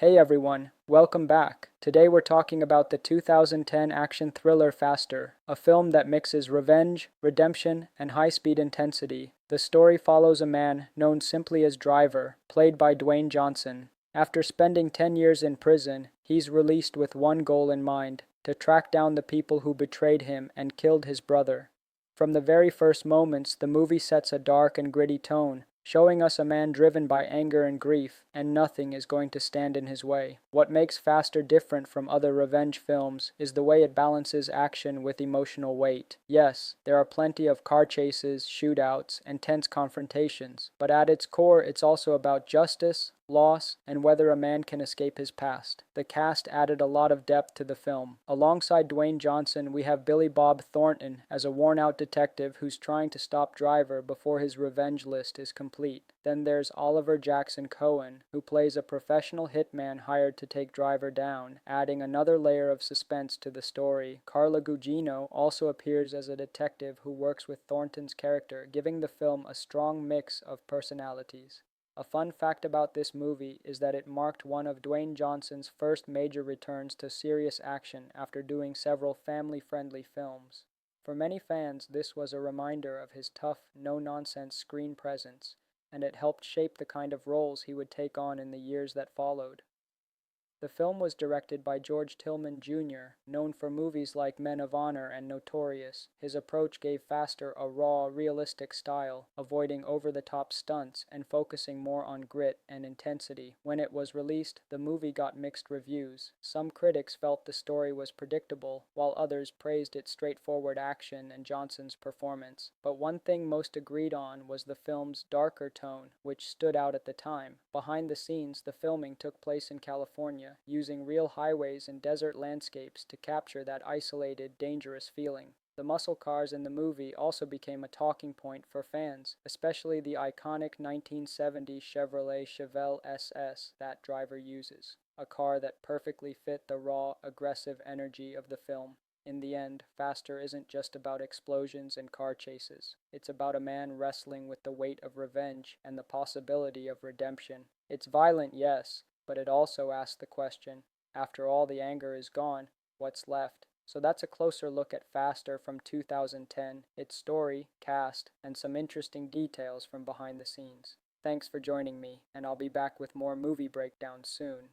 Hey everyone, welcome back. Today we're talking about the 2010 action thriller Faster, a film that mixes revenge, redemption, and high-speed intensity. The story follows a man known simply as Driver, played by Dwayne Johnson. After spending 10 years in prison, he's released with one goal in mind: to track down the people who betrayed him and killed his brother. From the very first moments, the movie sets a dark and gritty tone, showing us a man driven by anger and grief, and nothing is going to stand in his way. What makes Faster different from other revenge films is the way it balances action with emotional weight. Yes, there are plenty of car chases, shootouts, and tense confrontations, but at its core it's also about justice, loss, and whether a man can escape his past. The cast added a lot of depth to the film. Alongside Dwayne Johnson, we have Bob Thornton as a worn-out detective who's trying to stop Driver before his revenge list is complete. Then there's Oliver Jackson Cohen, who plays a professional hitman hired to take Driver down, adding another layer of suspense to the story. Carla Gugino also appears as a detective who works with Thornton's character, giving the film a strong mix of personalities. A fun fact about this movie is that it marked one of Dwayne Johnson's first major returns to serious action after doing several family-friendly films. For many fans, this was a reminder of his tough, no-nonsense screen presence, and it helped shape the kind of roles he would take on in the years that followed. The film was directed by George Tillman Jr., known for movies like Men of Honor and Notorious. His approach gave Faster a raw, realistic style, avoiding over-the-top stunts and focusing more on grit and intensity. When it was released, the movie got mixed reviews. Some critics felt the story was predictable, while others praised its straightforward action and Johnson's performance. But one thing most agreed on was the film's darker tone, which stood out at the time. Behind the scenes, the filming took place in California, using real highways and desert landscapes to capture that isolated, dangerous feeling. The muscle cars in the movie also became a talking point for fans, especially the iconic 1970 Chevrolet Chevelle SS that Driver uses, a car that perfectly fit the raw, aggressive energy of the film. In the end, Faster isn't just about explosions and car chases. It's about a man wrestling with the weight of revenge and the possibility of redemption. It's violent, yes, but it also asks the question, after all the anger is gone, what's left? So that's a closer look at Faster from 2010, its story, cast, and some interesting details from behind the scenes. Thanks for joining me, and I'll be back with more movie breakdowns soon.